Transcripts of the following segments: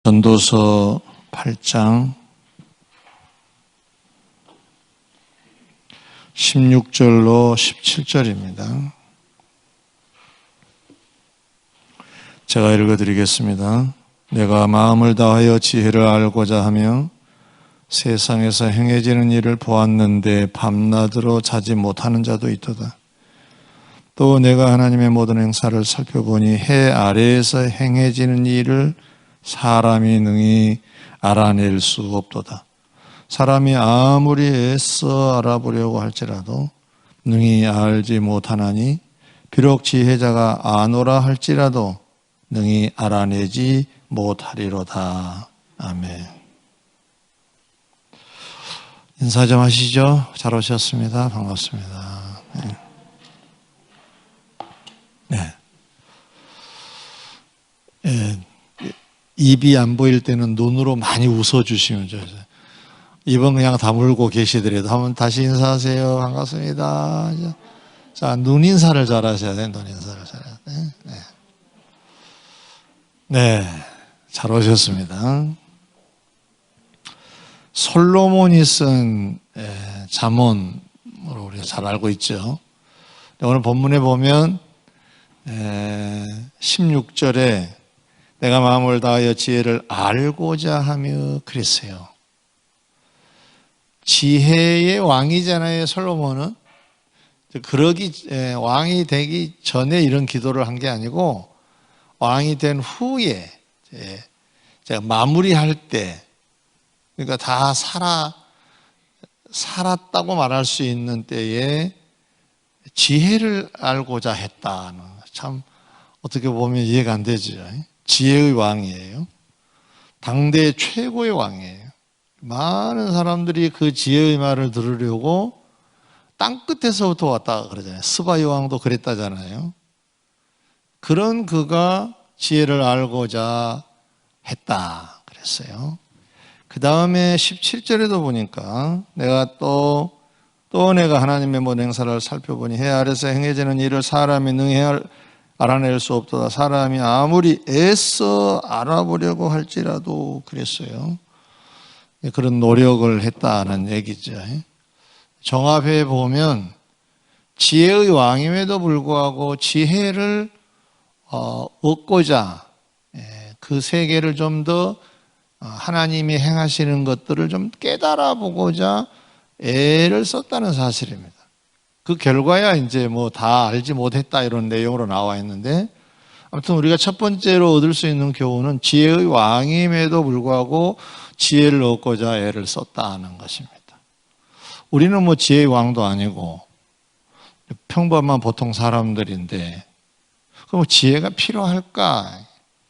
전도서 8장 16절로 17절입니다. 제가 읽어드리겠습니다. 내가 마음을 다하여 지혜를 알고자 하며 세상에서 행해지는 일을 보았는데 밤낮으로 자지 못하는 자도 있도다. 또 내가 하나님의 모든 행사를 살펴보니 해 아래에서 행해지는 일을 사람이 능히 알아낼 수 없도다. 사람이 아무리 애써 알아보려고 할지라도 능히 알지 못하나니 비록 지혜자가 아노라 할지라도 능히 알아내지 못하리로다. 아멘. 인사 좀 하시죠. 잘 오셨습니다. 반갑습니다. 네. 입이 안 보일 때는 눈으로 많이 웃어주시면 좋아요. 입은 그냥 다물고 계시더라도 한번 다시 인사하세요. 반갑습니다. 자, 눈 인사를 잘 하셔야 돼요. 눈 인사를 잘 해야 돼요. 네, 잘 오셨습니다. 솔로몬이 쓴 잠언으로 우리가 잘 알고 있죠. 오늘 본문에 보면 16절에 내가 마음을 다하여 지혜를 알고자 하며 그랬어요. 지혜의 왕이잖아요, 솔로몬은. 왕이 되기 전에 이런 기도를 한 게 아니고 왕이 된 후에 제가 마무리할 때, 그러니까 다 살았다고 말할 수 있는 때에 지혜를 알고자 했다는, 참 어떻게 보면 이해가 안 되죠. 지혜의 왕이에요. 당대 최고의 왕이에요. 많은 사람들이 그 지혜의 말을 들으려고 땅끝에서부터 왔다 그러잖아요. 스바이 왕도 그랬다잖아요. 그런 그가 지혜를 알고자 했다 그랬어요. 그 다음에 17절에도 보니까 내가 또 내가 하나님의 모든 행사를 살펴보니 해 아래서 행해지는 일을 사람이 능히 알아낼 수 없도다. 사람이 아무리 애써 알아보려고 할지라도 그랬어요. 그런 노력을 했다는 얘기죠. 정합해 보면 지혜의 왕임에도 불구하고 지혜를 얻고자 그 세계를 좀 더 하나님이 행하시는 것들을 좀 깨달아 보고자 애를 썼다는 사실입니다. 그 결과야 이제 뭐 다 알지 못했다 이런 내용으로 나와 있는데, 아무튼 우리가 첫 번째로 얻을 수 있는 교훈은 지혜의 왕임에도 불구하고 지혜를 얻고자 애를 썼다는 것입니다. 우리는 뭐 지혜의 왕도 아니고 평범한 보통 사람들인데 그럼 지혜가 필요할까?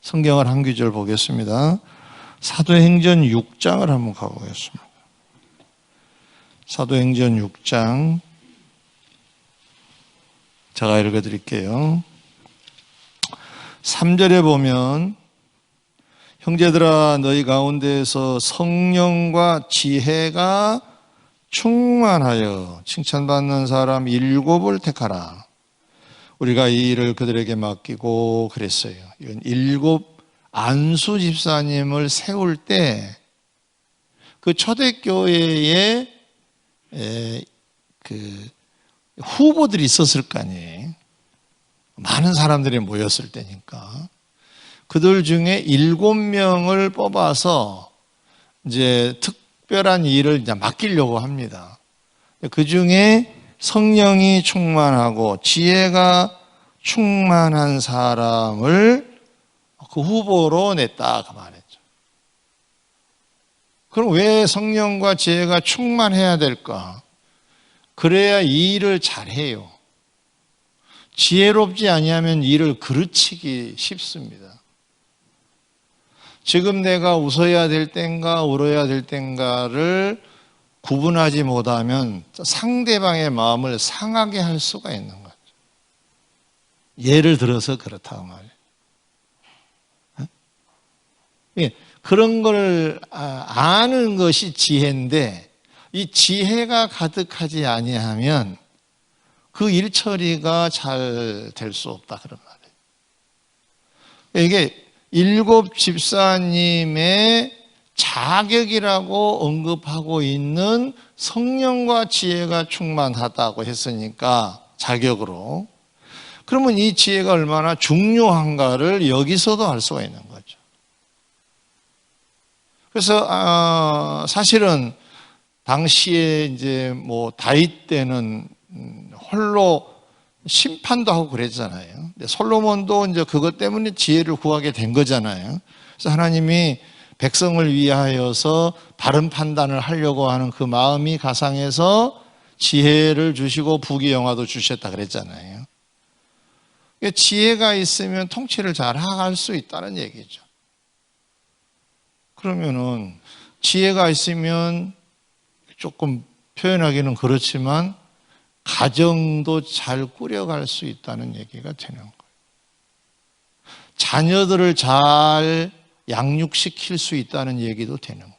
성경을 한 구절 보겠습니다. 사도행전 6장을 한번 가보겠습니다. 사도행전 6장 제가 읽어드릴게요. 3절에 보면 형제들아 너희 가운데에서 성령과 지혜가 충만하여 칭찬받는 사람 7을 택하라. 우리가 이 일을 그들에게 맡기고 그랬어요. 이건 7 안수 집사님을 세울 때 그 초대교회에 그 후보들이 있었을 거 아니에요. 많은 사람들이 모였을 때니까. 그들 중에 7명을 뽑아서 이제 특별한 일을 이제 맡기려고 합니다. 그 중에 성령이 충만하고 지혜가 충만한 사람을 그 후보로 냈다 그 말이죠. 그럼 왜 성령과 지혜가 충만해야 될까? 그래야 이 일을 잘해요. 지혜롭지 아니하면 일을 그르치기 쉽습니다. 지금 내가 웃어야 될 땐가 울어야 될 땐가를 구분하지 못하면 상대방의 마음을 상하게 할 수가 있는 거죠. 예를 들어서 그렇다고 말이에요. 그런 걸 아는 것이 지혜인데 이 지혜가 가득하지 아니하면 그 일 처리가 잘 될 수 없다 그런 말이에요. 이게 일곱 집사님의 자격이라고 언급하고 있는 성령과 지혜가 충만하다고 했으니까 자격으로, 그러면 이 지혜가 얼마나 중요한가를 여기서도 알 수가 있는 거죠. 그래서 사실은 당시에 이제 뭐 다윗 때는 홀로 심판도 하고 그랬잖아요. 근데 솔로몬도 이제 그것 때문에 지혜를 구하게 된 거잖아요. 그래서 하나님이 백성을 위하여서 바른 판단을 하려고 하는 그 마음이 가상해서 지혜를 주시고 부귀영화도 주셨다 그랬잖아요. 지혜가 있으면 통치를 잘 할 수 있다는 얘기죠. 그러면은 지혜가 있으면 조금 표현하기는 그렇지만 가정도 잘 꾸려갈 수 있다는 얘기가 되는 거예요. 자녀들을 잘 양육시킬 수 있다는 얘기도 되는 거예요.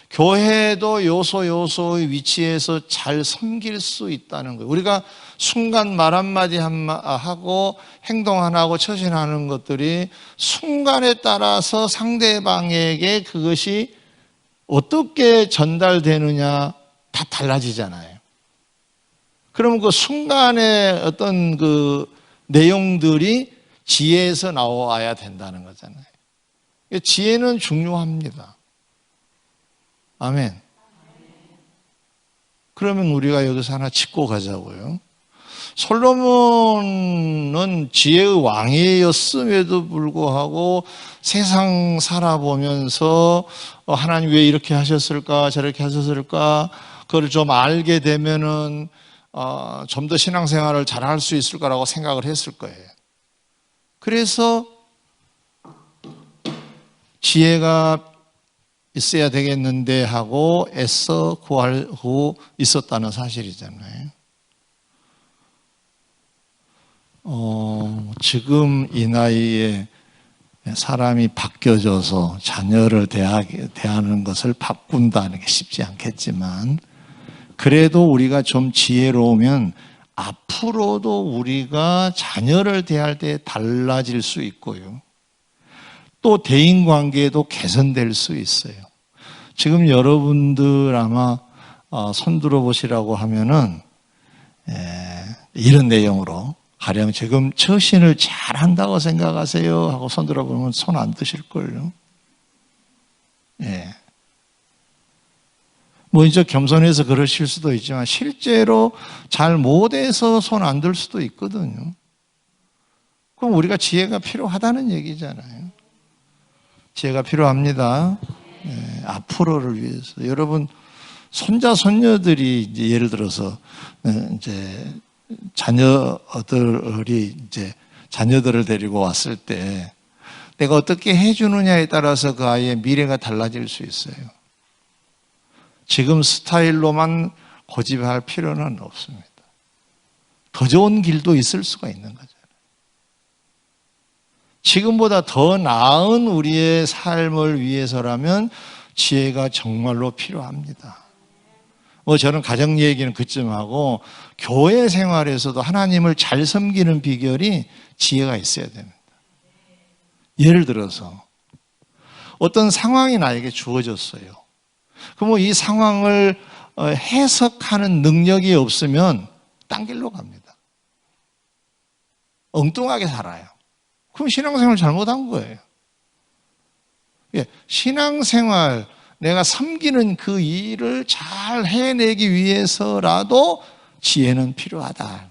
교회도 요소의 위치에서 잘 섬길 수 있다는 거예요. 우리가 순간 말 한마디 하고 행동 하나 하고 처신하는 것들이 순간에 따라서 상대방에게 그것이 어떻게 전달되느냐 다 달라지잖아요. 그러면 그 순간의 어떤 그 내용들이 지혜에서 나와야 된다는 거잖아요. 지혜는 중요합니다. 아멘. 그러면 우리가 여기서 하나 짚고 가자고요. 솔로몬은 지혜의 왕이었음에도 불구하고 세상 살아보면서 하나님 왜 이렇게 하셨을까 저렇게 하셨을까 그걸 좀 알게 되면은 좀 더 신앙생활을 잘할 수 있을 거라고 생각을 했을 거예요. 그래서 지혜가 있어야 되겠는데 하고 애써 구하고 있었다는 사실이잖아요. 지금 이 나이에 사람이 바뀌어져서 자녀를 대하는 것을 바꾼다는 게 쉽지 않겠지만 그래도 우리가 좀 지혜로우면 앞으로도 우리가 자녀를 대할 때 달라질 수 있고요. 또 대인관계도 개선될 수 있어요. 지금 여러분들 아마 손들어 보시라고 하면은 이런 내용으로 가령 지금 처신을 잘 한다고 생각하세요 하고 손들어 보면 손 안 드실걸요. 예. 뭐 이제 겸손해서 그러실 수도 있지만 실제로 잘 못해서 손 안 들 수도 있거든요. 그럼 우리가 지혜가 필요하다는 얘기잖아요. 지혜가 필요합니다. 네, 앞으로를 위해서. 여러분, 손자, 손녀들이 이제 예를 들어서, 이제 자녀들이 이제 자녀들을 데리고 왔을 때 내가 어떻게 해주느냐에 따라서 그 아이의 미래가 달라질 수 있어요. 지금 스타일로만 고집할 필요는 없습니다. 더 좋은 길도 있을 수가 있는 거죠. 지금보다 더 나은 우리의 삶을 위해서라면 지혜가 정말로 필요합니다. 저는 가정 얘기는 그쯤 하고 교회 생활에서도 하나님을 잘 섬기는 비결이 지혜가 있어야 됩니다. 예를 들어서 어떤 상황이 나에게 주어졌어요. 그럼 이 상황을 해석하는 능력이 없으면 딴 길로 갑니다. 엉뚱하게 살아요. 그럼 신앙생활 잘못한 거예요. 신앙생활, 내가 섬기는 그 일을 잘 해내기 위해서라도 지혜는 필요하다.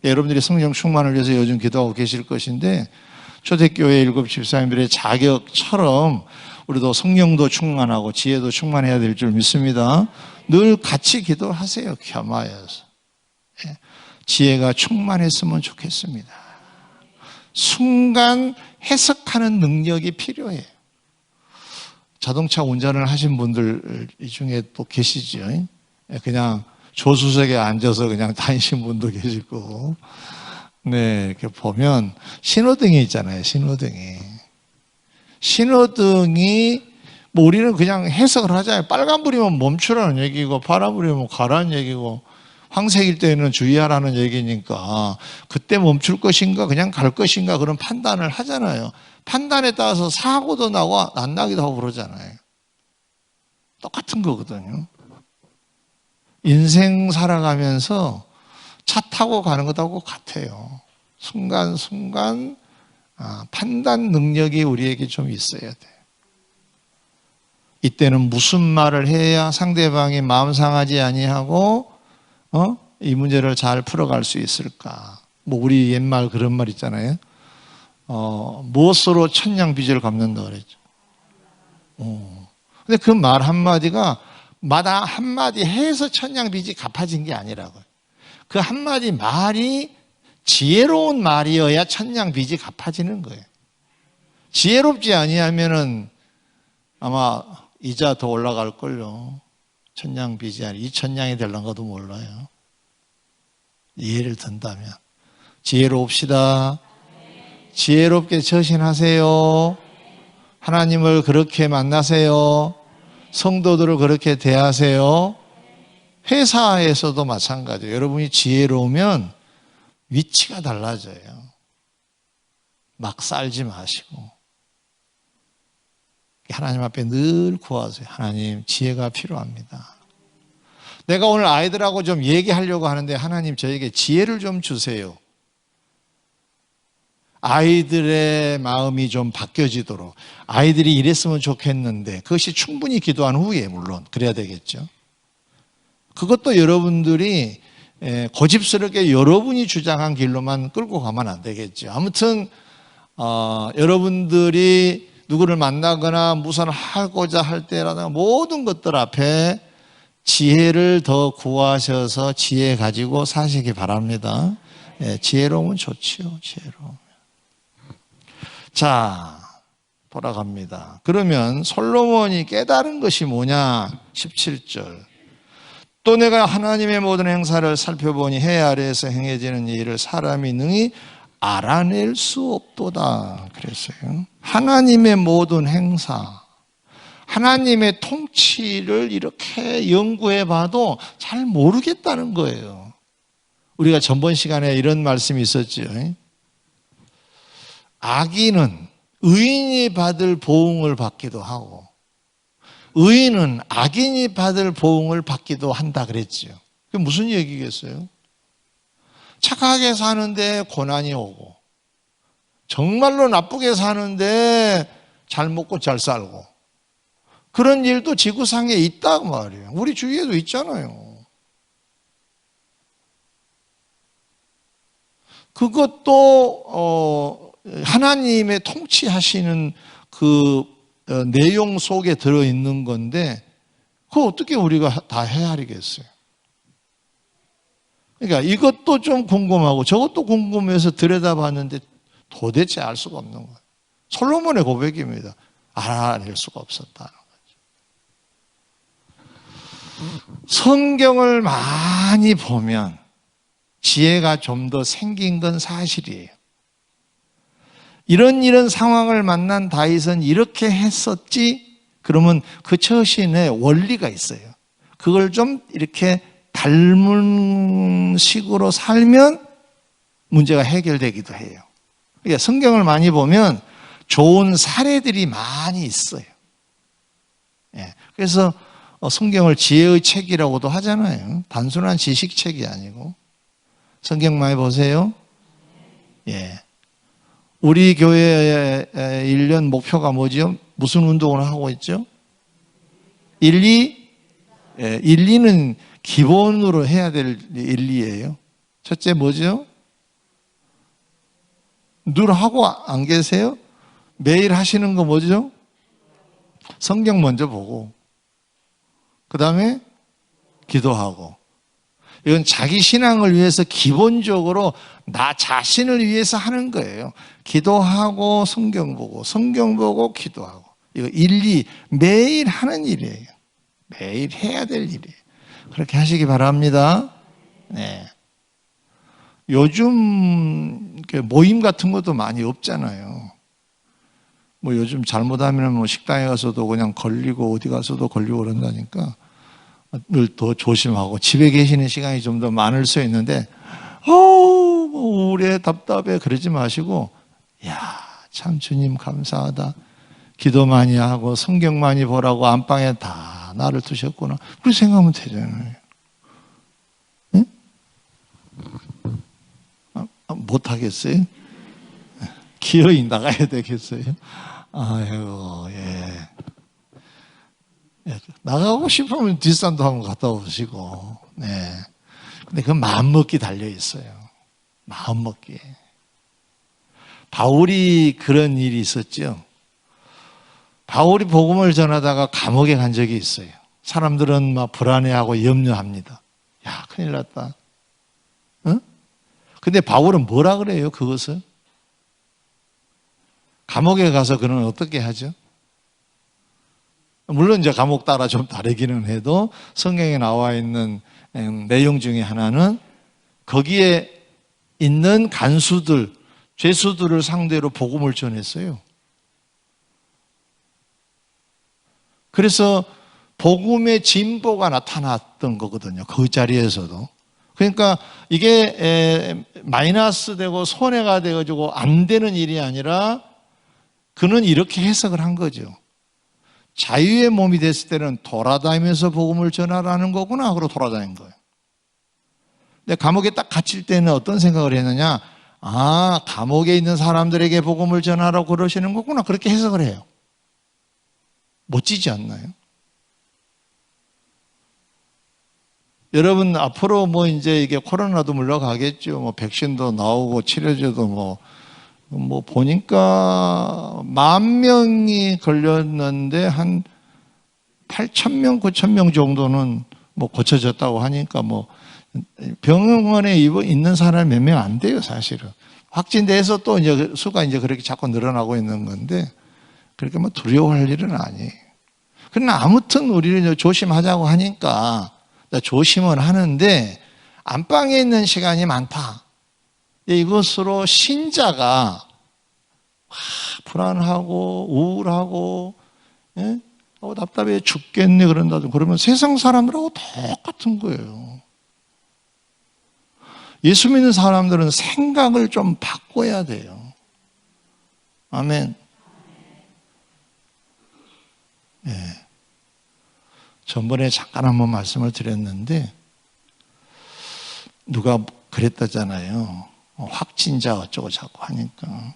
여러분들이 성령 충만을 위해서 요즘 기도하고 계실 것인데 초대교회 일곱 집사님들의 자격처럼 우리도 성령도 충만하고 지혜도 충만해야 될 줄 믿습니다. 늘 같이 기도하세요. 겸하여서. 지혜가 충만했으면 좋겠습니다. 순간 해석하는 능력이 필요해요. 자동차 운전을 하신 분들 이 중에 또 계시죠. 그냥 조수석에 앉아서 그냥 다니신 분도 계시고, 네, 이렇게 보면 신호등이 있잖아요. 신호등이 뭐 우리는 그냥 해석을 하잖아요. 빨간불이면 멈추라는 얘기고, 파란불이면 가라는 얘기고, 황색일 때는 주의하라는 얘기니까 그때 멈출 것인가 그냥 갈 것인가 그런 판단을 하잖아요. 판단에 따라서 사고도 나고 안 나기도 하고 그러잖아요. 똑같은 거거든요. 인생 살아가면서 차 타고 가는 것하고 같아요. 순간순간 판단 능력이 우리에게 좀 있어야 돼요. 이때는 무슨 말을 해야 상대방이 마음 상하지 아니하고 이 문제를 잘 풀어갈 수 있을까? 뭐 우리 옛말 그런 말 있잖아요. 무엇으로 천냥빚을 갚는다 그랬죠. 근데 그 말 한마디가 마다 한마디 해서 천냥빚이 갚아진 게 아니라고요. 그 한마디 말이 지혜로운 말이어야 천냥빚이 갚아지는 거예요. 지혜롭지 아니하면은 아마 이자 더 올라갈걸요. 천냥빚이 아니라 2천냥이 될런가도 몰라요. 이해를 든다면. 지혜로웁시다. 지혜롭게 처신하세요. 하나님을 그렇게 만나세요. 성도들을 그렇게 대하세요. 회사에서도 마찬가지예요. 여러분이 지혜로우면 위치가 달라져요. 막 살지 마시고 하나님 앞에 늘 구하세요. 하나님 지혜가 필요합니다. 내가 오늘 아이들하고 좀 얘기하려고 하는데 하나님 저에게 지혜를 좀 주세요. 아이들의 마음이 좀 바뀌어지도록 아이들이 이랬으면 좋겠는데 그것이 충분히 기도한 후에 물론 그래야 되겠죠. 그것도 여러분들이 고집스럽게 여러분이 주장한 길로만 끌고 가면 안 되겠죠. 아무튼 여러분들이 누구를 만나거나 무슨 하고자 할 때라든가 모든 것들 앞에 지혜를 더 구하셔서 지혜 가지고 사시기 바랍니다. 지혜로우면 좋지요. 지혜로우면. 자, 돌아갑니다. 그러면 솔로몬이 깨달은 것이 뭐냐? 17절. 또 내가 하나님의 모든 행사를 살펴보니 해 아래에서 행해지는 일을 사람이 능히 알아낼 수 없도다 그랬어요. 하나님의 모든 행사, 하나님의 통치를 이렇게 연구해 봐도 잘 모르겠다는 거예요. 우리가 전번 시간에 이런 말씀이 있었죠. 악인은 의인이 받을 보응을 받기도 하고 의인은 악인이 받을 보응을 받기도 한다 그랬죠. 그게 무슨 얘기겠어요? 착하게 사는데 고난이 오고 정말로 나쁘게 사는데 잘 먹고 잘 살고 그런 일도 지구상에 있다고 말이에요. 우리 주위에도 있잖아요. 그것도 하나님의 통치하시는 그 내용 속에 들어있는 건데 그거 어떻게 우리가 다 헤아리겠어요? 그러니까 이것도 좀 궁금하고 저것도 궁금해서 들여다봤는데 도대체 알 수가 없는 거예요. 솔로몬의 고백입니다. 알아낼 수가 없었다는 거죠. 성경을 많이 보면 지혜가 좀 더 생긴 건 사실이에요. 이런 상황을 만난 다윗은 이렇게 했었지 그러면 그 처신에 원리가 있어요. 그걸 좀 이렇게 닮은 식으로 살면 문제가 해결되기도 해요. 그러니까 성경을 많이 보면 좋은 사례들이 많이 있어요. 그래서 성경을 지혜의 책이라고도 하잖아요. 단순한 지식책이 아니고. 성경 많이 보세요. 우리 교회의 1년 목표가 뭐죠? 무슨 운동을 하고 있죠? 1, 2는 기본으로 해야 될 1, 2예요. 첫째 뭐죠? 늘 하고 안 계세요? 매일 하시는 거 뭐죠? 성경 먼저 보고 그 다음에 기도하고 이건 자기 신앙을 위해서 기본적으로 나 자신을 위해서 하는 거예요. 기도하고 성경 보고 기도하고 이거 1, 2 매일 하는 일이에요. 매일 해야 될 일이에요. 그렇게 하시기 바랍니다. 요즘 모임 같은 것도 많이 없잖아요. 요즘 잘못하면 식당에 가서도 그냥 걸리고 어디 가서도 걸리고 그런다니까 더 조심하고 집에 계시는 시간이 좀 더 많을 수 있는데 뭐 우울해 답답해 그러지 마시고 야, 참 주님 감사하다. 기도 많이 하고 성경 많이 보라고 안방에 다 나를 두셨구나. 그렇게 생각하면 되잖아요. 응? 못하겠어요? 기어이 나가야 되겠어요? 아이고, 예. 나가고 싶으면 뒷산도 한번 갔다 오시고, 네. 근데 그 마음먹기 달려 있어요. 마음먹기에. 바울이 그런 일이 있었죠. 바울이 복음을 전하다가 감옥에 간 적이 있어요. 사람들은 막 불안해하고 염려합니다. 야, 큰일 났다. 응? 근데 바울은 뭐라 그래요, 그것을? 감옥에 가서 그는 어떻게 하죠? 물론 이제 감옥 따라 좀 다르기는 해도 성경에 나와 있는 내용 중에 하나는 거기에 있는 간수들, 죄수들을 상대로 복음을 전했어요. 그래서 복음의 진보가 나타났던 거거든요. 그 자리에서도. 그러니까 이게 마이너스 되고 손해가 되어지고 안 되는 일이 아니라 그는 이렇게 해석을 한 거죠. 자유의 몸이 됐을 때는 돌아다니면서 복음을 전하라는 거구나 하고 돌아다닌 거예요. 근데 감옥에 딱 갇힐 때는 어떤 생각을 했느냐? 아, 감옥에 있는 사람들에게 복음을 전하라고 그러시는 거구나. 그렇게 해석을 해요. 멋지지 않나요? 여러분, 앞으로 뭐 이제 이게 코로나도 물러가겠죠. 뭐 백신도 나오고 치료제도 뭐 보니까 10,000명이 걸렸는데 한 8,000명, 9,000명 정도는 뭐 고쳐졌다고 하니까 뭐 병원에 있는 사람이 몇 명 안 돼요, 사실은. 확진돼서 또 이제 수가 이제 그렇게 자꾸 늘어나고 있는 건데 그렇게 뭐 두려워할 일은 아니에요. 그러나 아무튼 우리는 조심하자고 하니까 조심은 하는데 안방에 있는 시간이 많다. 이것으로 신자가 불안하고 우울하고 예? 답답해 죽겠네 그런다든 그러면 세상 사람들하고 똑같은 거예요. 예수 믿는 사람들은 생각을 좀 바꿔야 돼요. 아멘. 예. 전번에 잠깐 한번 말씀을 드렸는데 누가 그랬다잖아요. 확진자 어쩌고 자꾸 하니까.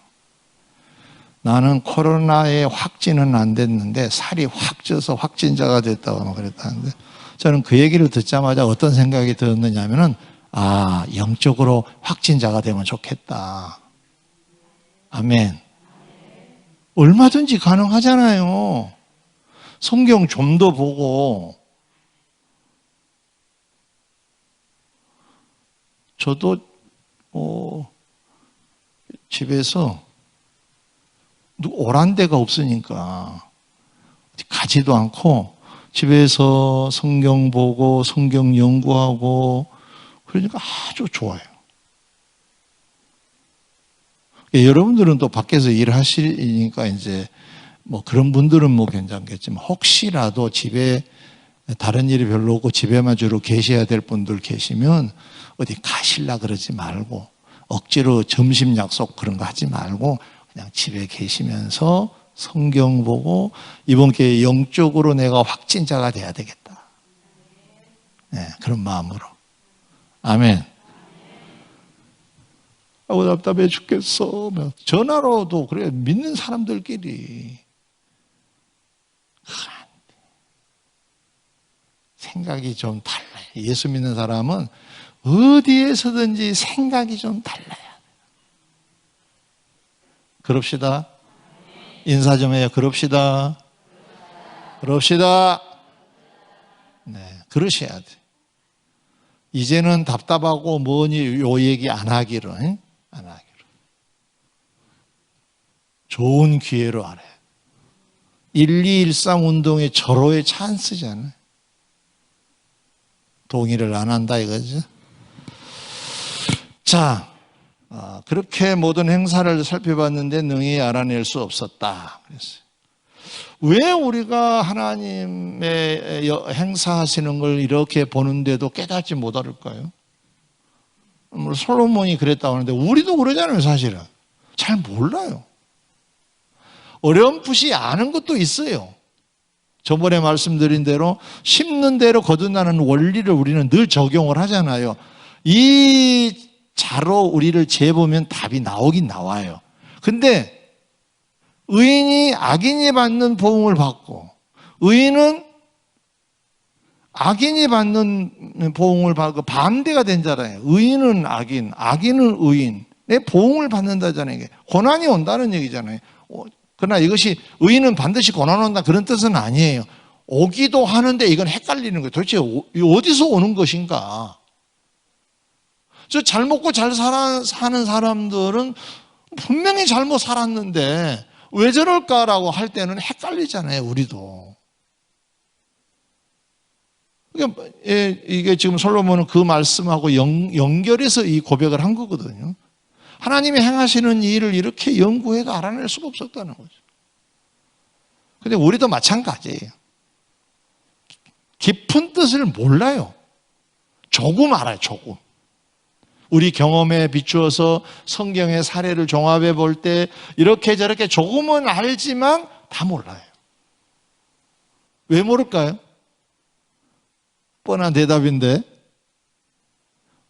나는 코로나에 확진은 안 됐는데 살이 확 쪄서 확진자가 됐다고 그랬다는데 저는 그 얘기를 듣자마자 어떤 생각이 들었느냐면은 아, 영적으로 확진자가 되면 좋겠다. 아멘. 얼마든지 가능하잖아요. 성경 좀 더 보고 저도 집에서 오란 데가 없으니까 가지도 않고 집에서 성경 보고 성경 연구하고 그러니까 아주 좋아요. 여러분들은 또 밖에서 일하시니까 이제 뭐 그런 분들은 뭐 괜찮겠지만 혹시라도 집에 다른 일이 별로 없고 집에만 주로 계셔야 될 분들 계시면 어디 가실라 그러지 말고 억지로 점심 약속 그런 거 하지 말고 그냥 집에 계시면서 성경 보고 이번 기회에 영적으로 내가 확진자가 돼야 되겠다. 네, 그런 마음으로. 아멘. 아우 답답해 죽겠어. 전화로도 그래 믿는 사람들끼리 생각이 좀 달라요. 예수 믿는 사람은 어디에서든지 생각이 좀 달라요. 그럽시다. 인사 좀 해요. 그럽시다. 그럽시다. 네, 그러셔야 돼. 이제는 답답하고 뭐니 요 얘기 안 하기로, 안 하기로. 좋은 기회로 알아요. 1213 운동의 절호의 찬스잖아요. 동의를 안 한다 이거죠. 자, 그렇게 모든 행사를 살펴봤는데 능히 알아낼 수 없었다. 그랬어요. 왜 우리가 하나님의 행사하시는 걸 이렇게 보는데도 깨닫지 못할까요? 솔로몬이 그랬다고 하는데 우리도 그러잖아요. 사실은 잘 몰라요. 어렴풋이 아는 것도 있어요. 저번에 말씀드린 대로 심는 대로 거둔다는 원리를 우리는 늘 적용을 하잖아요. 이 자로 우리를 재보면 답이 나오긴 나와요. 근데 의인이 악인이 받는 보응을 받고 의인은 악인이 받는 보응을 받고 반대가 된 자잖아요. 의인은 악인, 악인은 의인. 내 보응을 받는다잖아요. 이게 고난이 온다는 얘기잖아요. 그러나 이것이 의인은 반드시 고난 온다 그런 뜻은 아니에요. 오기도 하는데 이건 헷갈리는 거예요. 도대체 어디서 오는 것인가? 저 잘 먹고 잘 사는 사람들은 분명히 잘못 살았는데 왜 저럴까라고 할 때는 헷갈리잖아요. 우리도. 이게 지금 솔로몬은 그 말씀하고 연결해서 이 고백을 한 거거든요. 하나님이 행하시는 일을 이렇게 연구해도 알아낼 수가 없었다는 거죠. 근데 우리도 마찬가지예요. 깊은 뜻을 몰라요. 조금 알아요, 조금. 우리 경험에 비추어서 성경의 사례를 종합해 볼 때 이렇게 저렇게 조금은 알지만 다 몰라요. 왜 모를까요? 뻔한 대답인데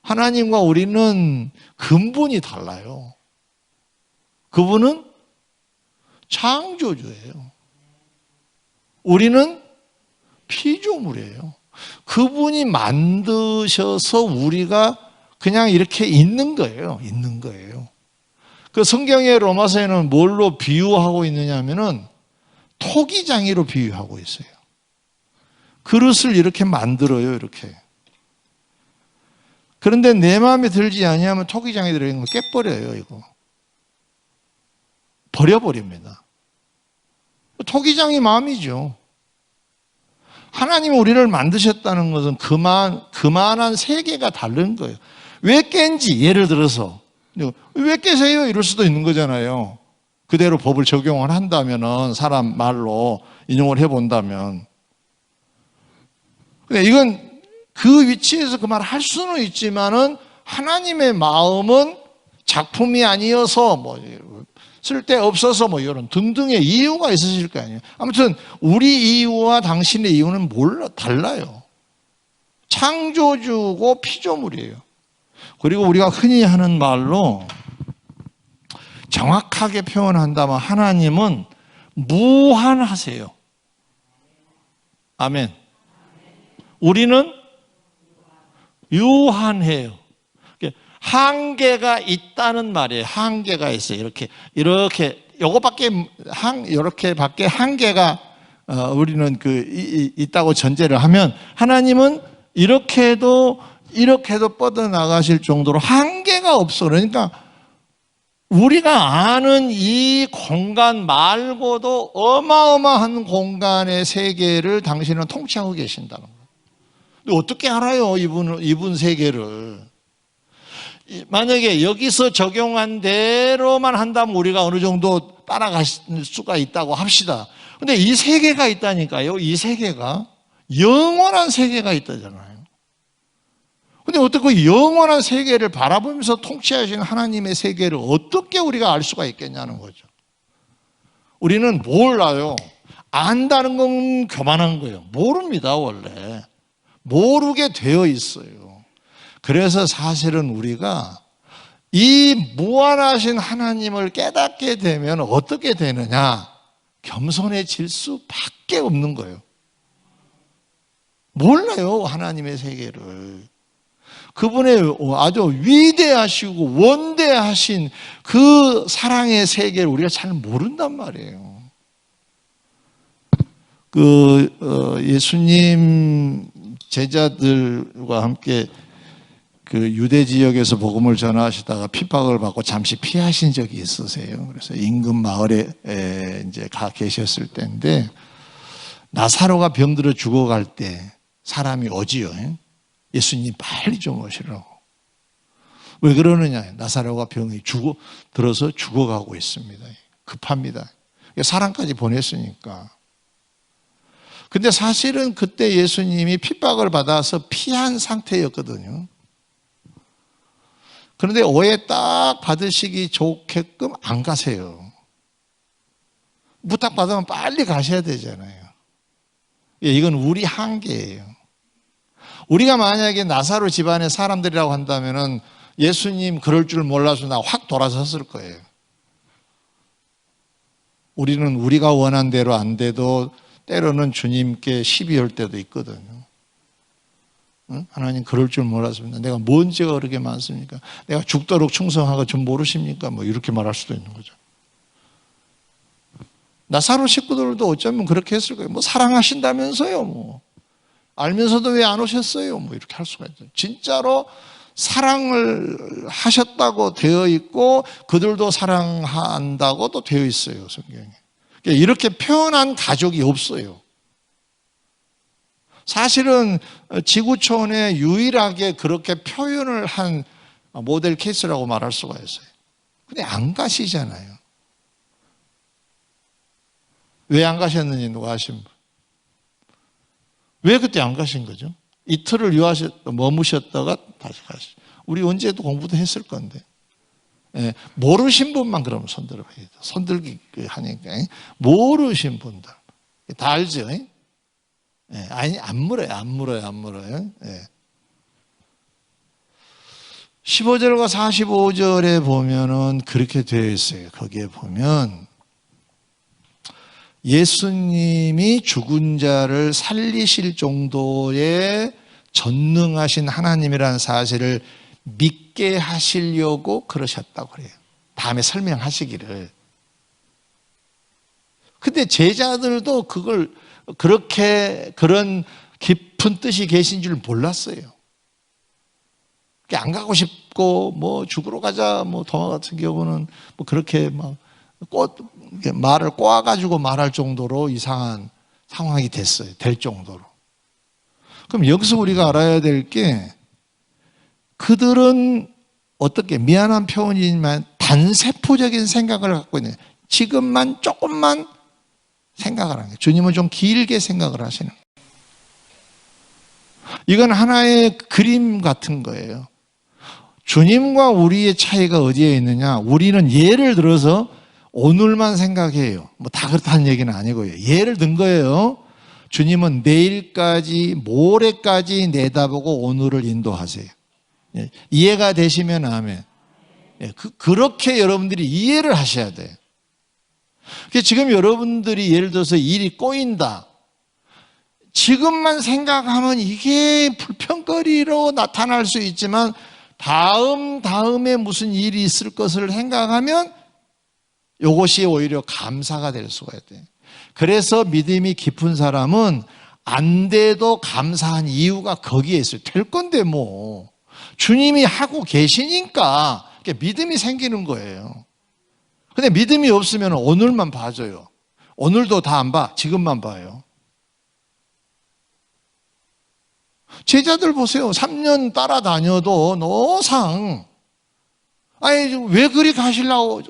하나님과 우리는 근본이 달라요. 그분은 창조주예요. 우리는 피조물이에요. 그분이 만드셔서 우리가 그냥 이렇게 있는 거예요. 있는 거예요. 그 성경의 로마서에는 뭘로 비유하고 있느냐 하면은 토기장이로 비유하고 있어요. 그릇을 이렇게 만들어요. 이렇게. 그런데 내 마음에 들지 아니하면 토기장에 들어있는 거 깨버려요. 이거. 버려버립니다. 토기장이 마음이죠. 하나님이 우리를 만드셨다는 것은 그만한 세계가 다른 거예요. 왜 깬지 예를 들어서 왜 깨세요? 이럴 수도 있는 거잖아요. 그대로 법을 적용을 한다면은 사람 말로 인용을 해본다면. 근데 이건 그 위치에서 그 말을 할 수는 있지만은 하나님의 마음은 작품이 아니어서 뭐 쓸데없어서 뭐 이런 등등의 이유가 있으실 거 아니에요. 아무튼 우리 이유와 당신의 이유는 달라요. 창조주고 피조물이에요. 그리고 우리가 흔히 하는 말로 정확하게 표현한다면 하나님은 무한하세요. 아멘. 우리는 유한해요. 한계가 있다는 말이에요. 한계가 있어요. 이렇게밖에 한계가 우리는 있다고 전제를 하면 하나님은 이렇게도 뻗어나가실 정도로 한계가 없어. 그러니까 우리가 아는 이 공간 말고도 어마어마한 공간의 세계를 당신은 통치하고 계신다는 거예요. 근데 어떻게 알아요? 이분 세계를. 만약에 여기서 적용한 대로만 한다면 우리가 어느 정도 따라갈 수가 있다고 합시다. 근데 이 세계가 있다니까요. 이 세계가 영원한 세계가 있다잖아요. 근데 어떻게 영원한 세계를 바라보면서 통치하시는 하나님의 세계를 어떻게 우리가 알 수가 있겠냐는 거죠. 우리는 몰라요. 안다는 건 교만한 거예요. 모릅니다, 원래. 모르게 되어 있어요. 그래서 사실은 우리가 이 무한하신 하나님을 깨닫게 되면 어떻게 되느냐? 겸손해질 수밖에 없는 거예요. 몰라요, 하나님의 세계를. 그분의 아주 위대하시고 원대하신 그 사랑의 세계를 우리가 잘 모른단 말이에요. 예수님 제자들과 함께 유대 지역에서 복음을 전하시다가 핍박을 받고 잠시 피하신 적이 있으세요. 그래서 인근 마을에 이제 가 계셨을 때인데 나사로가 병들어 죽어갈 때 사람이 오지요. 예수님 빨리 좀 오시라고. 왜 그러느냐? 나사로가 병이 들어서 죽어가고 있습니다. 급합니다. 사랑까지 보냈으니까. 근데 사실은 그때 예수님이 핍박을 받아서 피한 상태였거든요. 그런데 오해 딱 받으시기 좋게끔 안 가세요. 부탁받으면 빨리 가셔야 되잖아요. 이건 우리 한계예요. 우리가 만약에 나사로 집안의 사람들이라고 한다면은 예수님 그럴 줄 몰라서 나 확 돌아섰을 거예요. 우리는 우리가 원한 대로 안 돼도 때로는 주님께 시비 걸 때도 있거든요. 응? 하나님 그럴 줄 몰랐습니다. 내가 뭔 죄가 그렇게 많습니까? 내가 죽도록 충성하고 좀 모르십니까? 뭐 이렇게 말할 수도 있는 거죠. 나사로 식구들도 어쩌면 그렇게 했을 거예요. 뭐 사랑하신다면서요. 뭐 알면서도 왜 안 오셨어요? 뭐 이렇게 할 수가 있죠. 진짜로 사랑을 하셨다고 되어 있고 그들도 사랑한다고 또 되어 있어요. 성경에. 이렇게 표현한 가족이 없어요. 사실은 지구촌에 유일하게 그렇게 표현을 한 모델 케이스라고 말할 수가 있어요. 근데 안 가시잖아요. 왜 안 가셨는지 누가 아신 분? 왜 그때 안 가신 거죠? 이틀을 머무셨다가 다시 가시죠. 우리 언제도 공부도 했을 건데. 예, 모르신 분만 그러면 손들어 봐야 돼. 손들기 하니까. 모르신 분들. 다 알죠? 예, 아니, 안 물어요. 예. 15절과 45절에 보면은 그렇게 되어 있어요. 거기에 보면 예수님이 죽은 자를 살리실 정도의 전능하신 하나님이라는 사실을 믿게 하시려고 그러셨다고 그래요. 다음에 설명하시기를. 근데 제자들도 그걸 그런 깊은 뜻이 계신 줄 몰랐어요. 안 가고 싶고 뭐 죽으러 가자 뭐 도마 같은 경우는 뭐 그렇게 막 말을 꼬아가지고 말할 정도로 이상한 상황이 됐어요. 될 정도로. 그럼 여기서 우리가 알아야 될 게 그들은 어떻게 미안한 표현이지만 단세포적인 생각을 갖고 있는 거예요. 지금만 조금만 생각을 하는 거예요. 주님은 좀 길게 생각을 하시는 거예요. 이건 하나의 그림 같은 거예요. 주님과 우리의 차이가 어디에 있느냐? 우리는 예를 들어서 오늘만 생각해요. 뭐 다 그렇다는 얘기는 아니고요. 예를 든 거예요. 주님은 내일까지, 모레까지 내다보고 오늘을 인도하세요. 예, 이해가 되시면 아멘. 예, 그렇게 여러분들이 이해를 하셔야 돼요. 지금 여러분들이 예를 들어서 일이 꼬인다. 지금만 생각하면 이게 불평거리로 나타날 수 있지만 다음에 무슨 일이 있을 것을 생각하면 이것이 오히려 감사가 될 수가 있대요. 그래서 믿음이 깊은 사람은 안 돼도 감사한 이유가 거기에 있어요. 될 건데 뭐. 주님이 하고 계시니까 믿음이 생기는 거예요. 근데 믿음이 없으면 오늘만 봐줘요. 오늘도 다 안 봐. 지금만 봐요. 제자들 보세요. 3년 따라다녀도 노상. 아니, 왜 그리 가시려고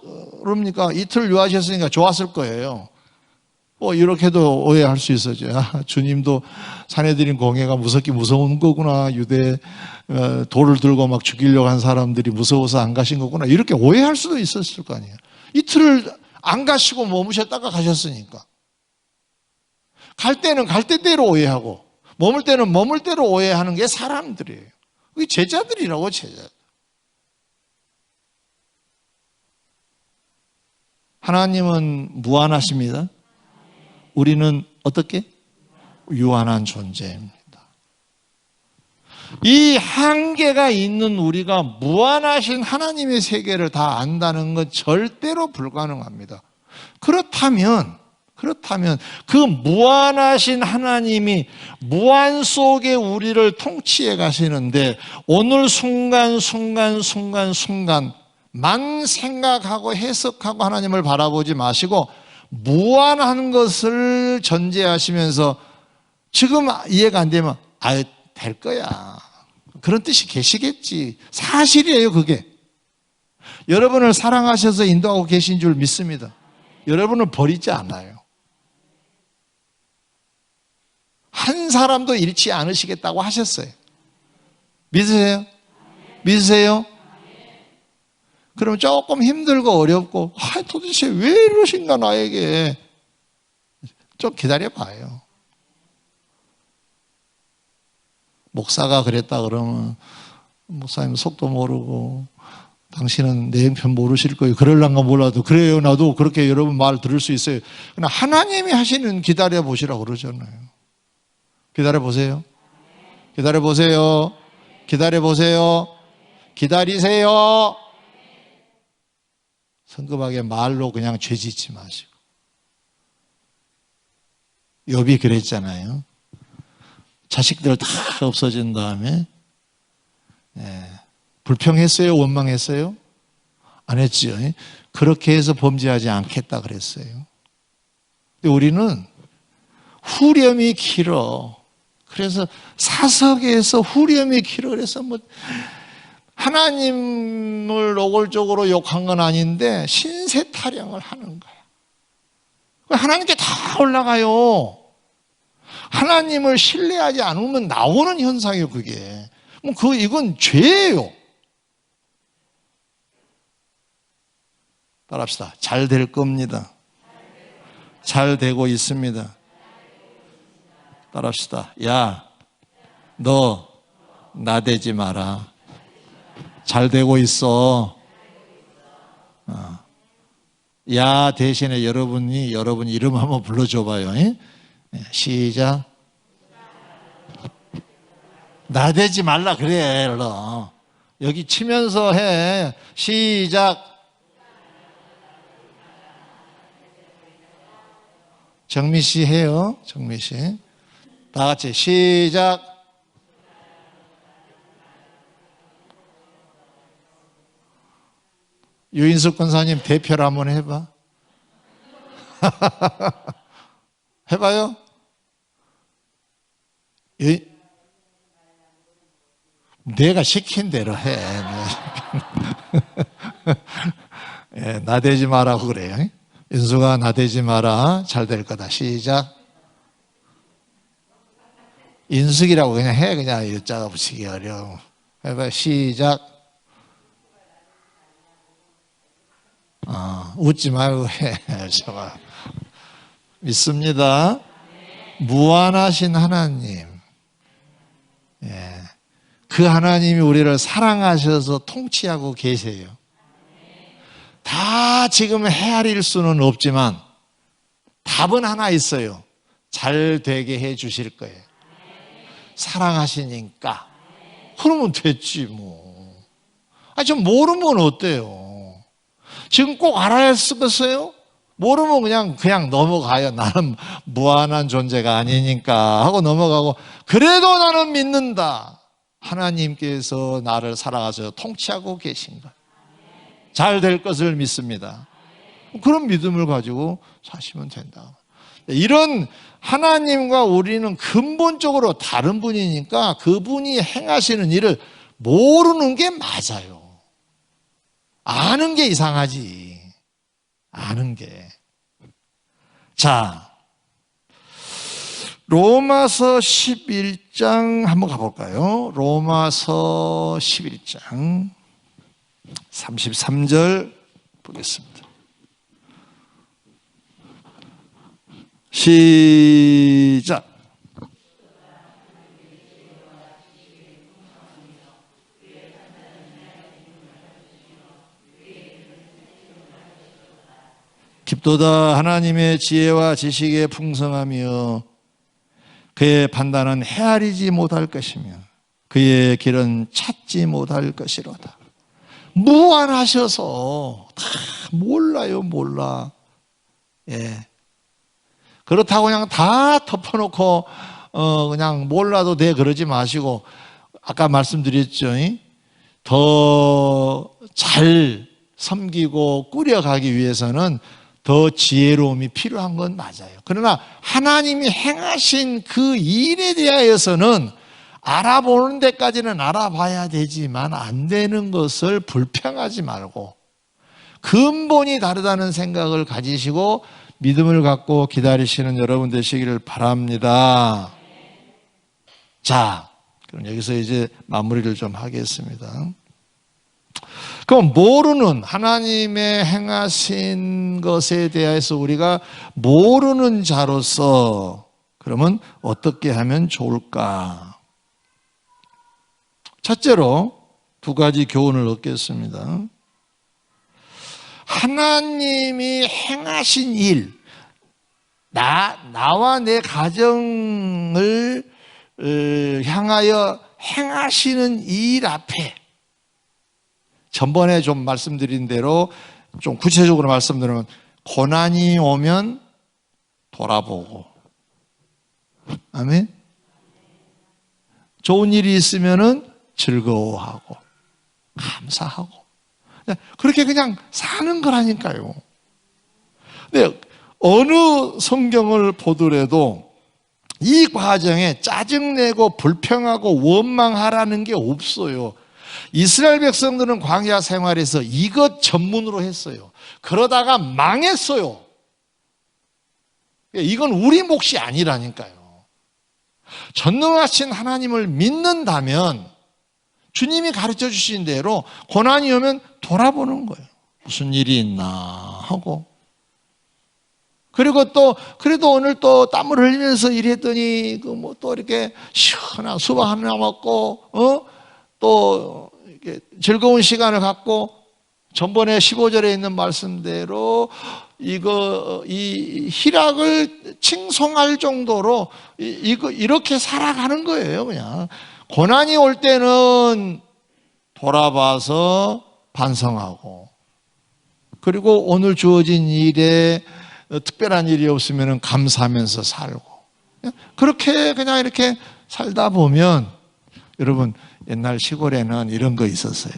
그럽니까? 이틀 유하셨으니까 좋았을 거예요. 이렇게도 오해할 수 있었죠. 주님도 사내들인 공회가 무서운 거구나. 유대 돌을 들고 막 죽이려고 한 사람들이 무서워서 안 가신 거구나. 이렇게 오해할 수도 있었을 거 아니에요. 이틀을 안 가시고 머무셨다가 가셨으니까. 갈 때는 갈 때대로 오해하고 머물 때는 머물 때로 오해하는 게 사람들이에요. 그게 제자들이라고, 제자들. 하나님은 무한하십니다. 우리는 어떻게? 유한한 존재입니다. 이 한계가 있는 우리가 무한하신 하나님의 세계를 다 안다는 건 절대로 불가능합니다. 그렇다면 그 무한하신 하나님이 무한 속에 우리를 통치해 가시는데 오늘 순간만 생각하고 해석하고 하나님을 바라보지 마시고 무한한 것을 전제하시면서 지금 이해가 안 되면 될 거야. 그런 뜻이 계시겠지. 사실이에요, 그게. 여러분을 사랑하셔서 인도하고 계신 줄 믿습니다. 여러분을 버리지 않아요. 한 사람도 잃지 않으시겠다고 하셨어요. 믿으세요? 믿으세요? 그럼 조금 힘들고 어렵고 도대체 왜 이러신가 나에게 좀 기다려봐요. 목사가 그랬다 그러면 목사님 속도 모르고 당신은 내 형편 모르실 거예요. 그럴란가 몰라도 그래요. 나도 그렇게 여러분 말 들을 수 있어요. 그러나 하나님이 하시는 기다려보시라고 그러잖아요. 기다려보세요. 기다려보세요. 기다려보세요. 기다리세요. 성급하게 말로 그냥 죄짓지 마시고. 욥이 그랬잖아요. 자식들 다 없어진 다음에 불평했어요? 원망했어요? 안 했지요. 그렇게 해서 범죄하지 않겠다 그랬어요. 근데 우리는 후렴이 길어. 그래서 사석에서 후렴이 길어. 그래서 하나님을 노골적으로 욕한 건 아닌데 신세 타령을 하는 거야. 하나님께 다 올라가요. 하나님을 신뢰하지 않으면 나오는 현상이에요, 그게. 이건 죄예요. 따라합시다. 잘 될 겁니다. 잘 되고 있습니다. 따라합시다. 야, 너 나대지 마라. 잘 되고 있어. 야 대신에 여러분 이름 한번 불러줘봐요. 시작. 나대지 말라 그래. 여기 치면서 해. 시작. 정미 씨 해요. 정미 씨. 다 같이 시작. 유인숙 권사님 대표를 한번 해봐. 해봐요. 내가 시킨 대로 해. 나대지 마라고 그래요. 윤수가 나대지 마라. 잘 될 거다. 시작. 인숙이라고 그냥 해. 그냥 여자가 붙이기 어려워. 해봐. 시작. 웃지 말고 해. 믿습니다. 무한하신 하나님. 그 하나님이 우리를 사랑하셔서 통치하고 계세요. 다 지금 헤아릴 수는 없지만 답은 하나 있어요. 잘 되게 해 주실 거예요. 사랑하시니까. 그러면 됐지 뭐. 좀 모르면 어때요? 지금 꼭 알아야 쓰겠어요? 모르면 그냥 넘어가요. 나는 무한한 존재가 아니니까 하고 넘어가고, 그래도 나는 믿는다. 하나님께서 나를 사랑하셔서 통치하고 계신가. 잘 될 것을 믿습니다. 그런 믿음을 가지고 사시면 된다. 이런 하나님과 우리는 근본적으로 다른 분이니까 그분이 행하시는 일을 모르는 게 맞아요. 아는 게 이상하지. 아는 게. 자, 로마서 11장 한번 가볼까요? 로마서 11장 33절 보겠습니다. 시작. 깊도다 하나님의 지혜와 지식의 풍성하며 그의 판단은 헤아리지 못할 것이며 그의 길은 찾지 못할 것이로다. 무한하셔서 다 몰라요, 몰라. 그렇다고 그냥 다 덮어놓고 그냥 몰라도 돼 그러지 마시고, 아까 말씀드렸죠. 더 잘 섬기고 꾸려가기 위해서는 더 지혜로움이 필요한 건 맞아요. 그러나 하나님이 행하신 그 일에 대하여서는 알아보는 데까지는 알아봐야 되지만 안 되는 것을 불평하지 말고 근본이 다르다는 생각을 가지시고 믿음을 갖고 기다리시는 여러분 되시기를 바랍니다. 자, 그럼 여기서 이제 마무리를 좀 하겠습니다. 그럼 모르는, 하나님의 행하신 것에 대해서 우리가 모르는 자로서 그러면 어떻게 하면 좋을까? 첫째로 두 가지 교훈을 얻겠습니다. 하나님이 행하신 일, 나와 내 가정을 향하여 행하시는 일 앞에, 전번에 좀 말씀드린 대로 좀 구체적으로 말씀드리면, 고난이 오면 돌아보고, 아멘. 좋은 일이 있으면은 즐거워하고 감사하고, 그렇게 그냥 사는 거라니까요. 근데 어느 성경을 보더라도 이 과정에 짜증내고 불평하고 원망하라는 게 없어요. 이스라엘 백성들은 광야 생활에서 이것 전문으로 했어요. 그러다가 망했어요. 이건 우리 몫이 아니라니까요. 전능하신 하나님을 믿는다면 주님이 가르쳐 주신 대로 고난이 오면 돌아보는 거예요. 무슨 일이 있나 하고. 그리고 또 그래도 오늘 또 땀을 흘리면서 일했더니 또 이렇게 시원한 수박 하나 먹고 또 이렇게 즐거운 시간을 갖고, 전번에 15절에 있는 말씀대로 이 희락을 칭송할 정도로 이렇게 살아가는 거예요. 그냥 고난이 올 때는 돌아봐서 반성하고, 그리고 오늘 주어진 일에 특별한 일이 없으면 감사하면서 살고, 그렇게 그냥 이렇게 살다 보면, 여러분 옛날 시골에는 이런 거 있었어요.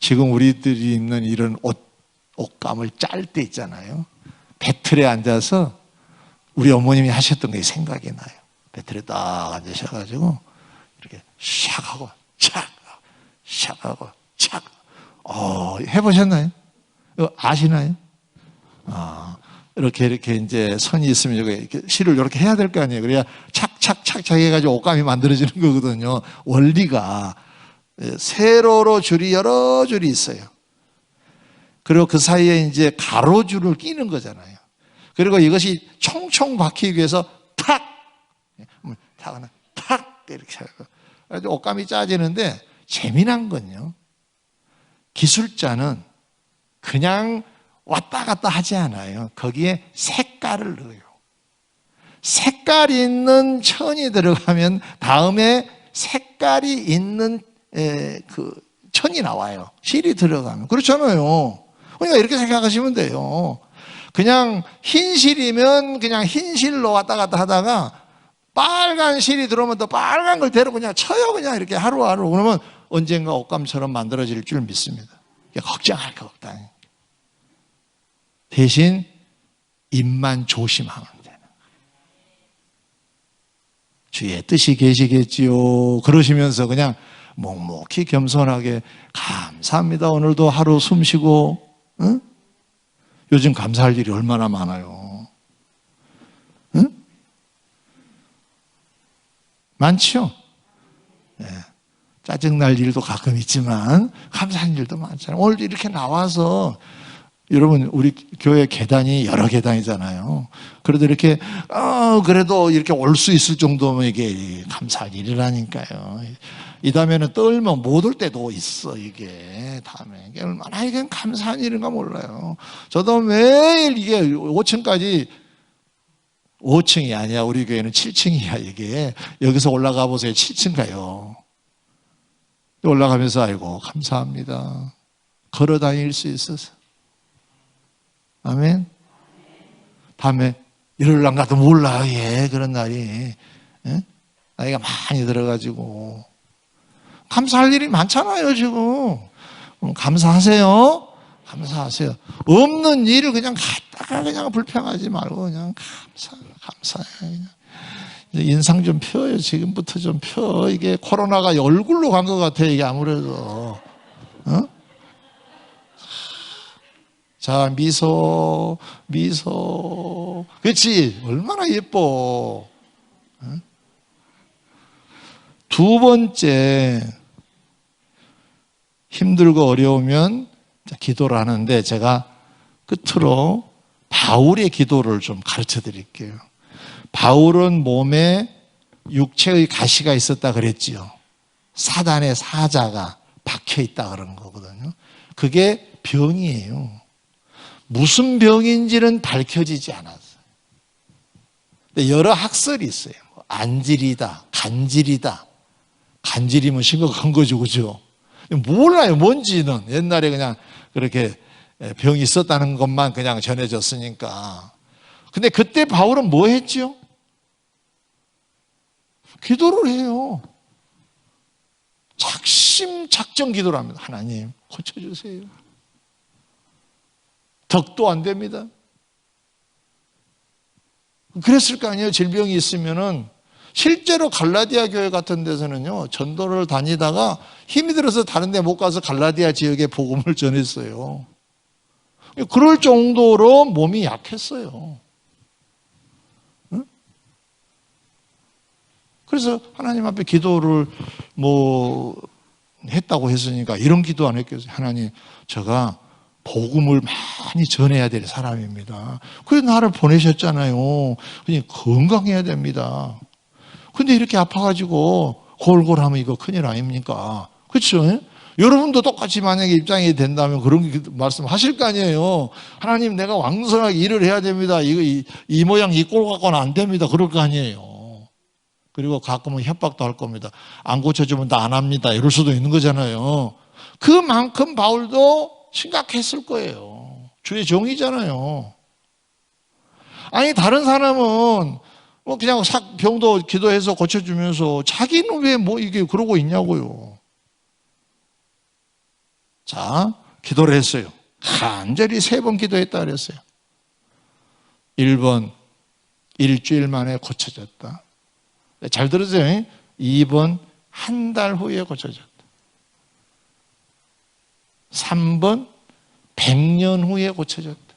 지금 우리들이 입는 이런 옷감을 짤 때 있잖아요. 배틀에 앉아서 우리 어머님이 하셨던 게 생각이 나요. 배틀에 딱 앉으셔가지고 이렇게 샥 하고 착, 샥 하고 착. 해보셨나요? 아시나요? 이렇게 이제 선이 있으면 이렇게 실을 이렇게 해야 될 거 아니에요. 그래야 착착착착 해가지고 옷감이 만들어지는 거거든요. 원리가 세로로 줄이 여러 줄이 있어요. 그리고 그 사이에 이제 가로줄을 끼는 거잖아요. 그리고 이것이 총총 박히기 위해서 탁 하나 탁 이렇게 하고 옷감이 짜지는데, 재미난 건요, 기술자는 그냥 왔다 갔다 하지 않아요. 거기에 색깔을 넣어요. 색깔 있는 천이 들어가면 다음에 색깔이 있는 그 천이 나와요. 실이 들어가면. 그렇잖아요. 그러니까 이렇게 생각하시면 돼요. 그냥 흰 실이면 그냥 흰 실로 왔다 갔다 하다가 빨간 실이 들어오면 또 빨간 걸 대로 그냥 쳐요. 그냥 이렇게 하루하루. 그러면 언젠가 옷감처럼 만들어질 줄 믿습니다. 걱정할 거 없다. 대신 입만 조심하면 되는 거예요. 주의 뜻이 계시겠지요. 그러시면서 그냥 묵묵히 겸손하게 감사합니다. 오늘도 하루 숨 쉬고, 응? 요즘 감사할 일이 얼마나 많아요. 응? 많죠? 네. 짜증날 일도 가끔 있지만 감사할 일도 많잖아요. 오늘도 이렇게 나와서, 여러분 우리 교회 계단이 여러 계단이잖아요. 그래도 이렇게 그래도 이렇게 올 수 있을 정도면 이게 감사할 일이라니까요. 이 다음에는 떨면 못 올 때도 있어. 이게 다음에 이게 얼마나 이게 감사한 일인가 몰라요. 저도 매일 이게 5층까지, 5층이 아니야. 우리 교회는 7층이야. 이게 여기서 올라가 보세요. 7층 가요. 올라가면서 아이고 감사합니다. 걸어 다닐 수 있어서. 아멘. 다음에 이럴란가도 몰라. 그런 날이 나이가 많이 들어가지고 감사할 일이 많잖아요. 지금 감사하세요. 감사하세요. 없는 일을 그냥 갖다가 그냥 불평하지 말고 그냥 감사해. 그냥. 이제 인상 좀 펴요. 지금부터 좀 펴. 이게 코로나가 얼굴로 간 것 같아. 이게 아무래도 자, 미소, 미소. 그렇지. 얼마나 예뻐. 두 번째, 힘들고 어려우면 기도를 하는데 제가 끝으로 바울의 기도를 좀 가르쳐 드릴게요. 바울은 몸에 육체의 가시가 있었다 그랬지요. 사단의 사자가 박혀 있다 그런 거거든요. 그게 병이에요. 무슨 병인지는 밝혀지지 않았어요. 근데 여러 학설이 있어요. 안질이다, 간질이다. 간질이면 심각한 거죠, 그죠? 몰라요, 뭔지는. 옛날에 그냥 그렇게 병이 있었다는 것만 그냥 전해졌으니까. 근데 그때 바울은 뭐 했죠? 기도를 해요. 작심작정 기도를 합니다. 하나님, 고쳐주세요. 덕도 안 됩니다. 그랬을 거 아니에요. 질병이 있으면은. 실제로 갈라디아 교회 같은 데서는요, 전도를 다니다가 힘이 들어서 다른 데 못 가서 갈라디아 지역에 복음을 전했어요. 그럴 정도로 몸이 약했어요. 응? 그래서 하나님 앞에 기도를 했다고 했으니까 이런 기도 안 했겠어요. 하나님, 제가 복음을 많이 전해야 될 사람입니다. 그래서 나를 보내셨잖아요. 그냥 건강해야 됩니다. 근데 이렇게 아파가지고 골골하면 이거 큰일 아닙니까? 그렇죠? 여러분도 똑같이 만약에 입장이 된다면 그런 말씀하실 거 아니에요. 하나님, 내가 왕성하게 일을 해야 됩니다. 이 모양 이 꼴 갖고는 안 됩니다. 그럴 거 아니에요. 그리고 가끔은 협박도 할 겁니다. 안 고쳐주면 나 안 합니다. 이럴 수도 있는 거잖아요. 그만큼 바울도 심각했을 거예요. 주의 종이잖아요. 아니, 다른 사람은 그냥 병도 기도해서 고쳐주면서 자기는 왜 이게 그러고 있냐고요. 자, 기도를 했어요. 간절히 3번 기도했다 그랬어요. 1번, 일주일 만에 고쳐졌다. 잘 들으세요. 2번, 한 달 후에 고쳐졌다. 3번, 100년 후에 고쳐졌다.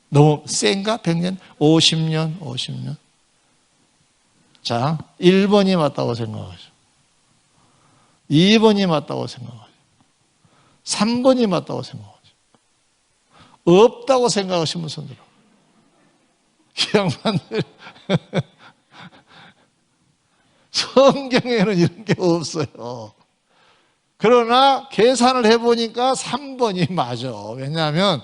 너무 센가? 100년? 50년? 50년? 자, 1번이 맞다고 생각하죠. 2번이 맞다고 생각하죠. 3번이 맞다고 생각하죠. 없다고 생각하시면 손 들어. 이 양반들. 성경에는 이런 게 없어요. 그러나 계산을 해보니까 3번이 맞아. 왜냐하면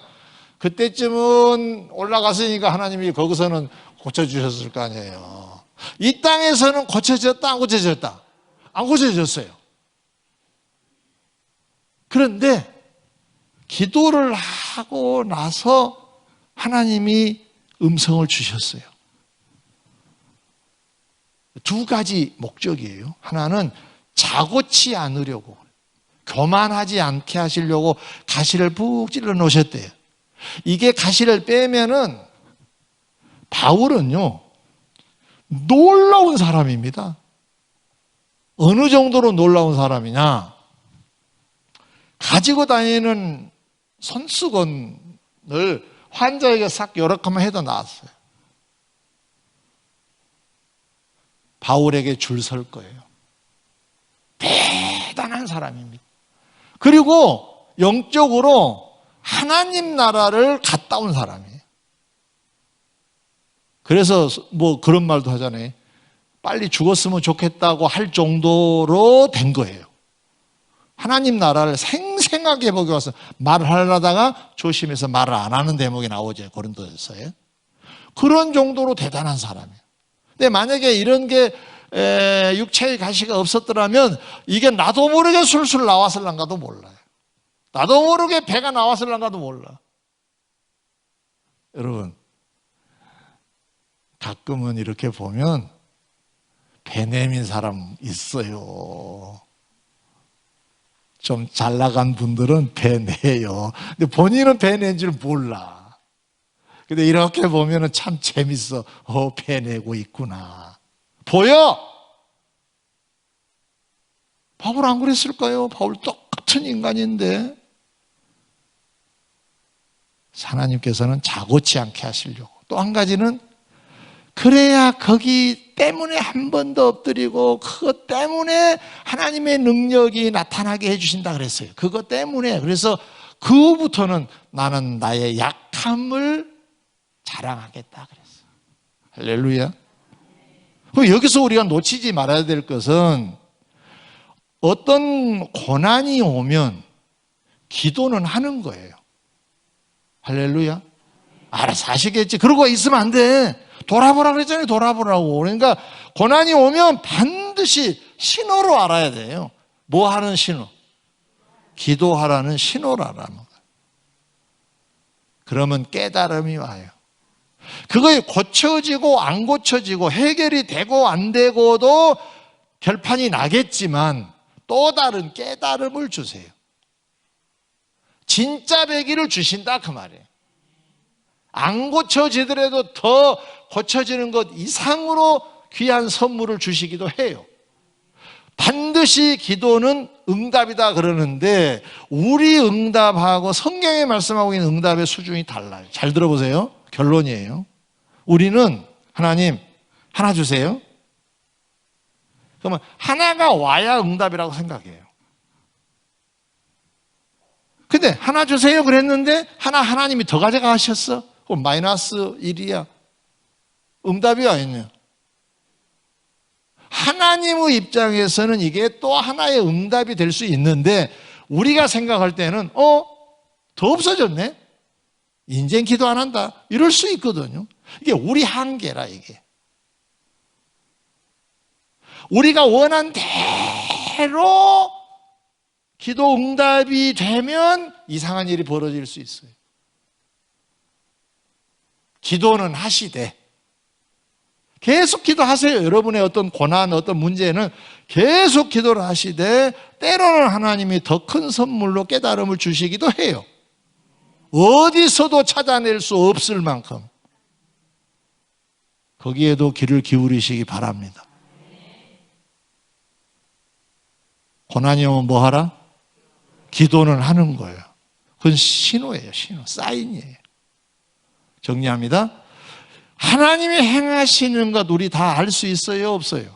그때쯤은 올라갔으니까 하나님이 거기서는 고쳐주셨을 거 아니에요. 이 땅에서는 고쳐졌다, 안 고쳐졌다? 안 고쳐졌어요. 그런데 기도를 하고 나서 하나님이 음성을 주셨어요. 2가지 목적이에요. 하나는 자고치 않으려고, 교만하지 않게 하시려고 가시를 푹 찔러 놓으셨대요. 이게 가시를 빼면은 바울은요, 놀라운 사람입니다. 어느 정도로 놀라운 사람이냐? 가지고 다니는 손수건을 환자에게 싹 여러 칸만 해도 나았어요. 바울에게 줄 설 거예요. 대단한 사람입니다. 그리고 영적으로 하나님 나라를 갔다 온 사람이에요. 그래서 그런 말도 하잖아요. 빨리 죽었으면 좋겠다고 할 정도로 된 거예요. 하나님 나라를 생생하게 보기 와서 말을 하려다가 조심해서 말을 안 하는 대목이 나오죠. 고린도에서요. 그런 정도로 대단한 사람이에요. 근데 만약에 이런 게 육체의 가시가 없었더라면 이게 나도 모르게 술술 나왔을란가도 몰라요. 나도 모르게 배가 나왔을란가도 몰라. 여러분, 가끔은 이렇게 보면 배 내민 사람 있어요. 좀 잘 나간 분들은 배 내요. 근데 본인은 배 낸 줄 몰라. 근데 이렇게 보면 참 재밌어. 배 내고 있구나. 보여! 바울 안 그랬을까요? 바울 똑같은 인간인데. 하나님께서는 자고치 않게 하시려고. 또 한 가지는 그래야 거기 때문에 한 번 더 엎드리고 그것 때문에 하나님의 능력이 나타나게 해주신다 그랬어요. 그것 때문에. 그래서 그 후부터는 나는 나의 약함을 자랑하겠다 그랬어요. 할렐루야. 그럼 여기서 우리가 놓치지 말아야 될 것은 어떤 고난이 오면 기도는 하는 거예요. 할렐루야. 알아서 하시겠지. 그러고 있으면 안 돼. 돌아보라 그랬잖아요. 돌아보라고. 그러니까 고난이 오면 반드시 신호로 알아야 돼요. 뭐 하는 신호? 기도하라는 신호라는 거예요. 그러면 깨달음이 와요. 그거에 고쳐지고 안 고쳐지고 해결이 되고 안 되고도 결판이 나겠지만 또 다른 깨달음을 주세요. 진짜 배기를 주신다 그 말이에요. 안 고쳐지더라도 더 고쳐지는 것 이상으로 귀한 선물을 주시기도 해요. 반드시 기도는 응답이다 그러는데 우리 응답하고 성경에 말씀하고 있는 응답의 수준이 달라요. 잘 들어보세요. 결론이에요. 우리는 하나님 하나 주세요. 그러면 하나가 와야 응답이라고 생각해요. 근데 하나 주세요 그랬는데 하나님이 더 가져가셨어? 그럼 마이너스 1이야. 응답이 아니냐. 하나님의 입장에서는 이게 또 하나의 응답이 될 수 있는데 우리가 생각할 때는 더 없어졌네. 인생 기도 안 한다. 이럴 수 있거든요. 이게 우리 한계라 이게. 우리가 원한 대로 기도 응답이 되면 이상한 일이 벌어질 수 있어요. 기도는 하시되 계속 기도하세요. 여러분의 어떤 고난, 어떤 문제는 계속 기도를 하시되 때로는 하나님이 더 큰 선물로 깨달음을 주시기도 해요. 어디서도 찾아낼 수 없을 만큼 거기에도 귀를 기울이시기 바랍니다. 고난이 오면 뭐 하라? 기도는 하는 거예요. 그건 신호예요. 신호, 사인이에요. 정리합니다. 하나님이 행하시는 것 우리 다 알 수 있어요? 없어요?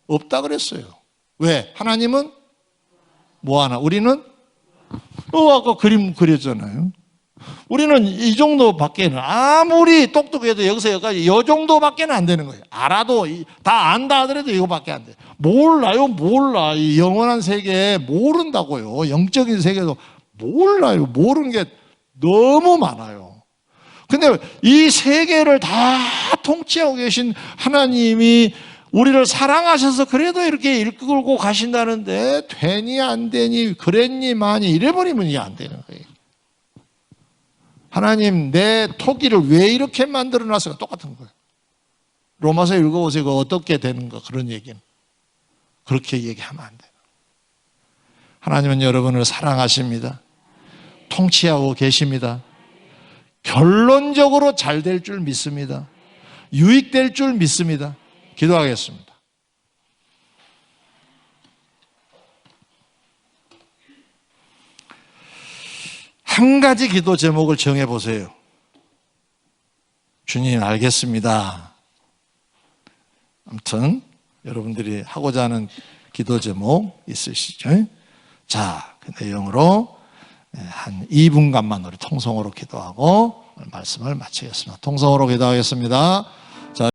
없다 그랬어요. 왜? 하나님은 뭐하나? 우리는 아까 그림 그렸잖아요. 우리는 이 정도밖에는 아무리 똑똑해도 여기서 여기까지 이 정도밖에는 안 되는 거예요. 알아도 다 안다 하더라도 이거밖에 안 돼요. 몰라요. 몰라. 이 영원한 세계 모른다고요. 영적인 세계도 몰라요. 모르는 게 너무 많아요. 근데 이 세계를 다 통치하고 계신 하나님이 우리를 사랑하셔서 그래도 이렇게 이끌고 가신다는데 되니 안 되니 그랬니 마니 이래버리면 이게 안 되는 거예요. 하나님 내 토기를 왜 이렇게 만들어놨어요? 똑같은 거예요. 로마서 읽어보세요. 어떻게 되는가 그런 얘기는. 그렇게 얘기하면 안 돼요. 하나님은 여러분을 사랑하십니다. 통치하고 계십니다. 결론적으로 잘 될 줄 믿습니다. 유익될 줄 믿습니다. 기도하겠습니다. 한 가지 기도 제목을 정해보세요. 주님 알겠습니다. 아무튼 여러분들이 하고자 하는 기도 제목 있으시죠? 자, 그 내용으로 한 2분간만 우리 통성으로 기도하고 말씀을 마치겠습니다. 통성으로 기도하겠습니다.